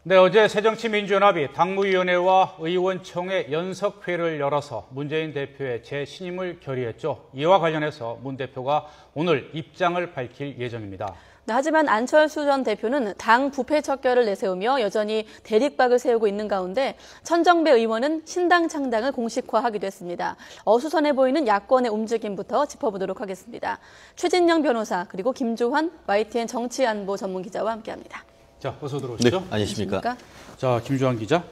네, 어제 새정치민주연합이 당무위원회와 의원총회 연석회를 열어서 문재인 대표의 재신임을 결의했죠. 이와 관련해서 문 대표가 오늘 입장을 밝힐 예정입니다. 네, 하지만 안철수 전 대표는 당 부패 척결을 내세우며 여전히 대립각을 세우고 있는 가운데 천정배 의원은 신당 창당을 공식화하기도 했습니다. 어수선해 보이는 야권의 움직임부터 짚어보도록 하겠습니다. 최진영 변호사 그리고 김조환 YTN 정치안보 전문기자와 함께합니다. 자, 어서 들어오시죠. 네, 안녕하십니까. 자, 김주환 기자.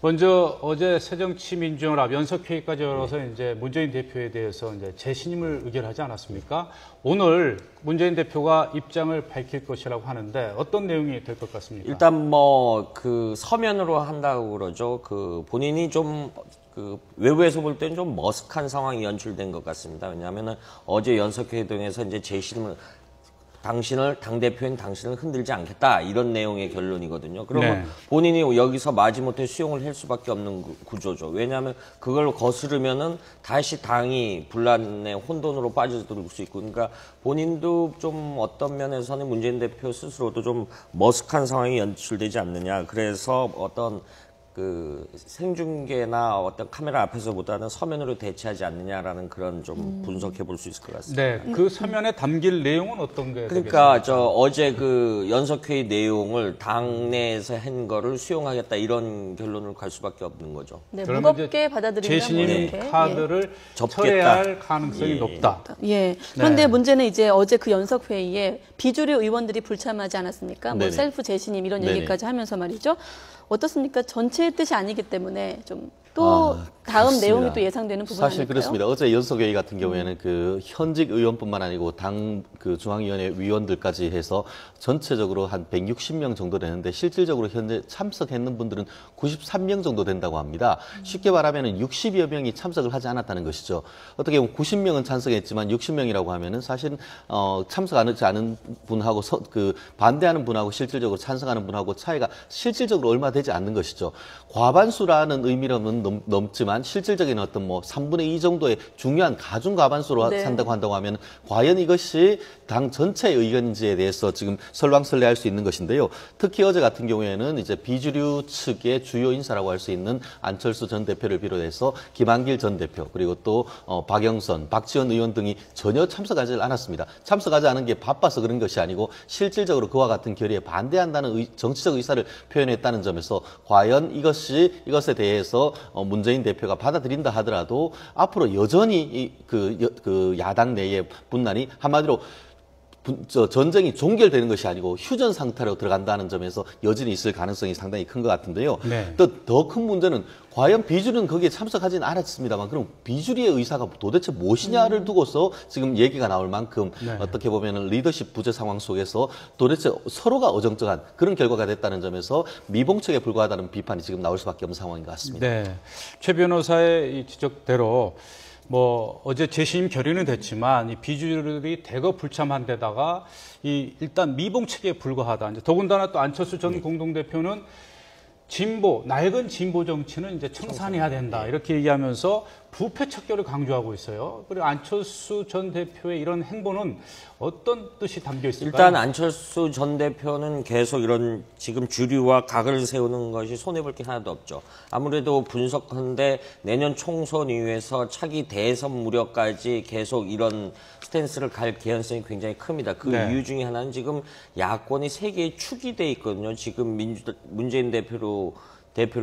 먼저 어제 새정치민주연합 연석회의까지 열어서 이제 문재인 대표에 대해서 이제 재신임을 의결하지 않았습니까? 오늘 문재인 대표가 입장을 밝힐 것이라고 하는데 어떤 내용이 될 것 같습니까? 일단 그 서면으로 한다고 그러죠. 본인이 좀 외부에서 볼 때는 좀 머쓱한 상황이 연출된 것 같습니다. 왜냐하면은 어제 연석회의 등에서 이제 재신임을 당대표인 당신을 흔들지 않겠다 이런 내용의 결론이거든요. 그러면 본인이 여기서 마지못해 수용을 할 수밖에 없는 구조죠. 왜냐하면 그걸 거스르면은 다시 당이 분란의 혼돈으로 빠져들 수 있고, 그러니까 본인도 좀 어떤 면에서는 문재인 대표 스스로도 좀 머쓱한 상황이 연출되지 않느냐. 그래서 어떤 생중계나 어떤 카메라 앞에서보다는 서면으로 대체하지 않느냐라는 그런 좀 분석해 볼 수 있을 것 같습니다. 네, 그 서면에 담길 내용은 어떤 게 그러니까 되겠습니까? 어제 연석회의 내용을 당내에서 한 거를 수용하겠다 이런 결론을 갈 수밖에 없는 거죠. 네, 무겁게 받아들인다. 재신임 카드를 철회할 가능성이 높다. 예. 그런데 문제는 이제 어제 그 연석회의에 비주류 의원들이 불참하지 않았습니까? 뭐 셀프 재신임 이런 얘기까지 하면서 말이죠. 어떻습니까? 전체의 뜻이 아니기 때문에 좀 또 다음 그렇습니다. 내용이 또 예상되는 부분 사실 아닐까요? 그렇습니다. 어제 연석회의 같은 경우에는 현직 의원뿐만 아니고 당 중앙위원회 위원들까지 해서 전체적으로 한 160명 정도 되는데 실질적으로 현재 참석했는 분들은 93명 정도 된다고 합니다. 쉽게 말하면 60여 명이 참석을 하지 않았다는 것이죠. 어떻게 보면 90명은 찬성했지만 60명이라고 하면은 사실 참석하지 않은 분하고 반대하는 분하고 실질적으로 찬성하는 분하고 차이가 실질적으로 얼마 되지 않는 것이죠. 과반수라는 의미로는 넘지만 실질적인 어떤 3분의 2 정도의 중요한 가중 과반수로 산다고 하면 과연 이것이 당 전체의 의견인지에 대해서 지금 설왕설래할 수 있는 것인데요. 특히 어제 같은 경우에는 이제 비주류 측의 주요 인사라고 할 수 있는 안철수 전 대표를 비롯해서 김한길 전 대표 그리고 또 박영선, 박지원 의원 등이 전혀 참석하지 않았습니다. 참석하지 않은 게 바빠서 그런 것이 아니고 실질적으로 그와 같은 결의에 반대한다는 정치적 의사를 표현했다는 점에서 과연 이것에 대해서 문재인 대표가 받아들인다 하더라도 앞으로 여전히 야당 내의 분란이 한마디로 전쟁이 종결되는 것이 아니고 휴전 상태로 들어간다는 점에서 여전히 있을 가능성이 상당히 큰 것 같은데요. 더 큰 문제는 과연 비주류는 거기에 참석하지는 않았습니다만 그럼 비주류의 의사가 도대체 무엇이냐를 두고서 지금 얘기가 나올 만큼 어떻게 보면 리더십 부재 상황 속에서 도대체 서로가 어정쩡한 그런 결과가 됐다는 점에서 미봉책에 불과하다는 비판이 지금 나올 수밖에 없는 상황인 것 같습니다. 네, 최 변호사의 이 지적대로 어제 재신임 결의는 됐지만 이 비주류들이 대거 불참한 데다가 일단 미봉책에 불과하다. 이제 더군다나 또 안철수 전 공동대표는 낡은 진보 정치는 이제 청산해야 된다. 이렇게 얘기하면서 부패 척결을 강조하고 있어요. 그리고 안철수 전 대표의 이런 행보는 어떤 뜻이 담겨 있을까요? 일단 안철수 전 대표는 계속 이런 지금 주류와 각을 세우는 것이 손해볼 게 하나도 없죠. 아무래도 분석하는데 내년 총선 이후에서 차기 대선 무렵까지 계속 이런 스탠스를 갈 개연성이 굉장히 큽니다. 그 이유 중에 하나는 지금 야권이 세 개의 축이 돼 있거든요. 지금 문재인 대표로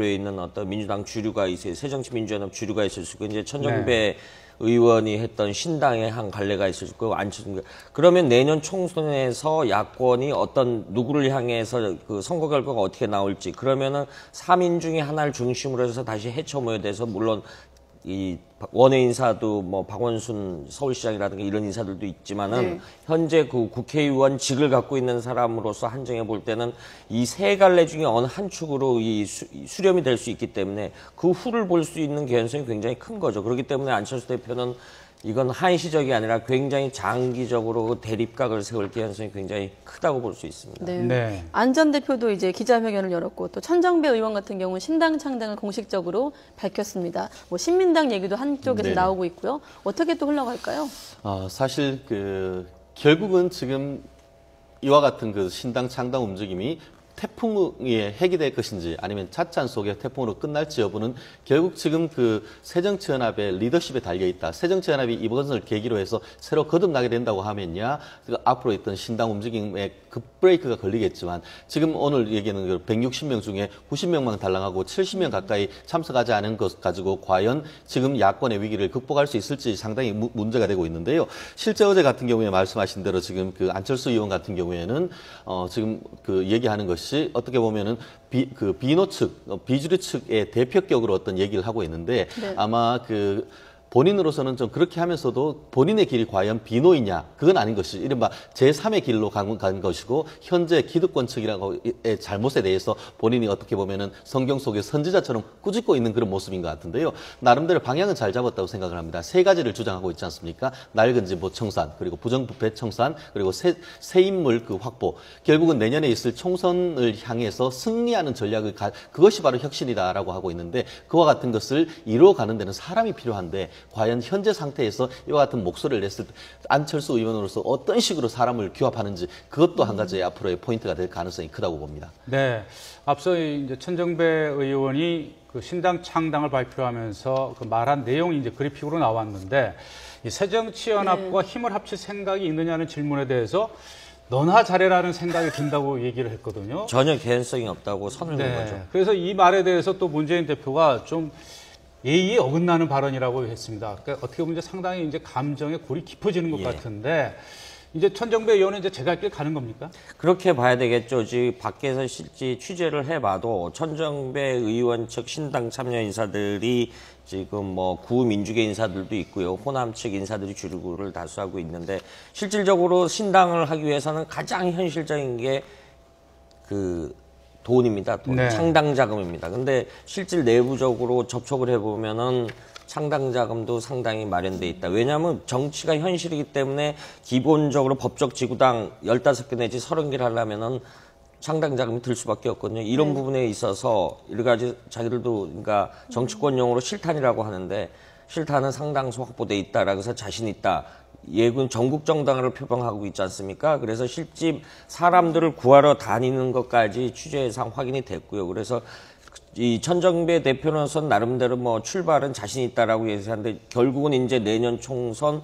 있는 어떤 민주당 주류가 있어요. 새정치민주연합 주류가 있을 수 있고, 이제 천정배 의원이 했던 신당의 한 갈래가 있을 수 있고, 안철수. 그러면 내년 총선에서 야권이 누구를 향해서 선거 결과가 어떻게 나올지, 그러면은 3인 중에 하나를 중심으로 해서 다시 해쳐 모여돼서, 물론 이 원외 인사도 박원순 서울시장이라든가 이런 인사들도 있지만은 현재 국회의원직을 갖고 있는 사람으로서 한정해 볼 때는 이 세 갈래 중에 어느 한 축으로 수렴이 될 수 있기 때문에 그 후를 볼 수 있는 개연성이 굉장히 큰 거죠. 그렇기 때문에 안철수 대표는 이건 한시적이 아니라 굉장히 장기적으로 대립각을 세울 개연성이 굉장히 크다고 볼 수 있습니다. 안 전 대표도 이제 기자회견을 열었고 또 천정배 의원 같은 경우는 신당 창당을 공식적으로 밝혔습니다. 신민당 얘기도 한쪽에서 나오고 있고요. 어떻게 또 흘러갈까요? 사실 결국은 지금 이와 같은 신당 창당 움직임이 태풍에 핵이 될 것인지 아니면 차찬 속의 태풍으로 끝날지 여부는 결국 지금 그 새정치연합의 리더십에 달려있다. 새정치연합이 이번을 계기로 해서 새로 거듭나게 된다고 하면야 앞으로 있던 신당 움직임에 급브레이크가 걸리겠지만 지금 오늘 얘기하는 160명 중에 90명만 달랑하고 70명 가까이 참석하지 않은 것 가지고 과연 지금 야권의 위기를 극복할 수 있을지 상당히 문제가 되고 있는데요. 실제 어제 같은 경우에 말씀하신 대로 지금 그 안철수 의원 같은 경우에는 지금 그 얘기하는 것이 어떻게 보면은 비노 측, 비주류 측의 대표격으로 어떤 얘기를 하고 있는데 네. 아마 그 본인으로서는 좀 그렇게 하면서도 본인의 길이 과연 비노이냐 그건 아닌 것이 이른바 제3의 길로 간 것이고 현재 기득권 측이라고의 잘못에 대해서 본인이 어떻게 보면은 성경 속의 선지자처럼 꾸짖고 있는 그런 모습인 것 같은데요. 나름대로 방향은 잘 잡았다고 생각을 합니다. 세 가지를 주장하고 있지 않습니까? 낡은 진보 청산, 그리고 부정부패 청산, 그리고 새 인물 그 확보. 결국은 내년에 있을 총선을 향해서 승리하는 전략을 그것이 바로 혁신이다라고 하고 있는데 그와 같은 것을 이루어가는 데는 사람이 필요한데 과연 현재 상태에서 이와 같은 목소리를 냈을 때 안철수 의원으로서 어떤 식으로 사람을 규합하는지 그것도 한 가지의 앞으로의 포인트가 될 가능성이 크다고 봅니다. 네, 앞서 이제 천정배 의원이 그 신당 창당을 발표하면서 그 말한 내용이 이제 그래픽으로 나왔는데 이 새정치연합과 힘을 합칠 생각이 있느냐는 질문에 대해서 너나 잘해라는 생각이 든다고 얘기를 했거든요. 전혀 개연성이 없다고 선을 그은 거죠. 그래서 이 말에 대해서 또 문재인 대표가 좀 예의에 어긋나는 발언이라고 했습니다. 그러니까 어떻게 보면 이제 상당히 이제 감정의 골이 깊어지는 것 같은데 이제 천정배 의원은 이제 제갈 길 가는 겁니까? 그렇게 봐야 되겠죠. 지금 밖에서 실제 취재를 해봐도 천정배 의원 측 신당 참여 인사들이 지금 뭐 구민주계 인사들도 있고요. 호남 측 인사들이 주류를 다수하고 있는데 실질적으로 신당을 하기 위해서는 가장 현실적인 게 그 돈입니다. 돈. 네. 창당 자금입니다. 근데 실질 내부적으로 접촉을 해보면은 창당 자금도 상당히 마련돼 있다. 왜냐하면 정치가 현실이기 때문에 기본적으로 법적 지구당 15개 내지 30개를 하려면은 창당 자금이 들 수밖에 없거든요. 이런 부분에 있어서 여러 가지 자기들도 그러니까 정치권용어로 실탄이라고 하는데 실탄은 상당수 확보돼 있다라고 해서 자신 있다. 예군 전국 정당을 표방하고 있지 않습니까? 그래서 실제 사람들을 구하러 다니는 것까지 취재상 확인이 됐고요. 그래서 이 천정배 대표로서는 나름대로 뭐 출발은 자신 있다라고 얘기하는데 결국은 이제 내년 총선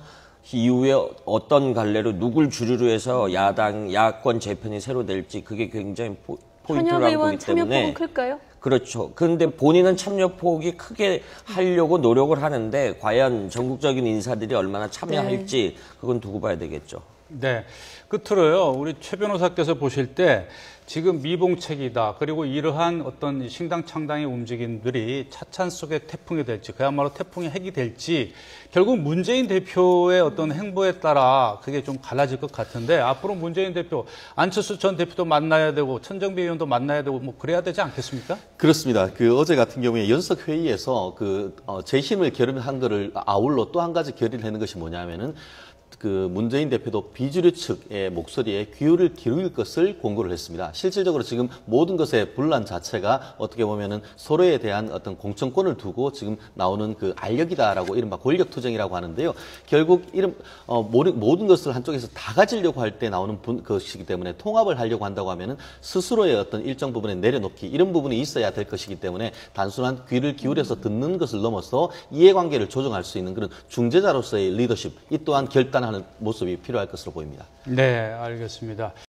이후에 어떤 갈래로 누굴 주류로 해서 야권 재편이 새로 될지 그게 굉장히 포인트라고 보기 때문에. 참여폭은 클까요? 그렇죠. 그런데 본인은 참여폭이 크게 하려고 노력을 하는데 과연 전국적인 인사들이 얼마나 참여할지 그건 두고 봐야 되겠죠. 네. 끝으로요, 우리 최 변호사께서 보실 때 지금 미봉책이다. 그리고 이러한 어떤 신당 창당의 움직임들이 차찬 속의 태풍이 될지, 그야말로 태풍의 핵이 될지, 결국 문재인 대표의 어떤 행보에 따라 그게 좀 갈라질 것 같은데, 앞으로 문재인 대표, 안철수 전 대표도 만나야 되고, 천정배 의원도 만나야 되고, 뭐 그래야 되지 않겠습니까? 그렇습니다. 그 어제 같은 경우에 연석 회의에서 재심을 결의한 거를 아울러 또 한 가지 결의를 하는 것이 뭐냐면은 그 문재인 대표도 비주류 측의 목소리에 귀를 기울일 것을 공고를 했습니다. 실질적으로 지금 모든 것의 분란 자체가 어떻게 보면은 서로에 대한 어떤 공천권을 두고 지금 나오는 그 알력이다라고 이른바 권력투쟁이라고 하는데요. 결국 모든 것을 한쪽에서 다 가지려고 할 때 나오는 것이기 때문에 통합을 하려고 한다고 하면은 스스로의 어떤 일정 부분에 내려놓기 이런 부분이 있어야 될 것이기 때문에 단순한 귀를 기울여서 듣는 것을 넘어서 이해관계를 조정할 수 있는 그런 중재자로서의 리더십 이 또한 결단하는 모습이 필요할 것으로 보입니다. 네, 알겠습니다.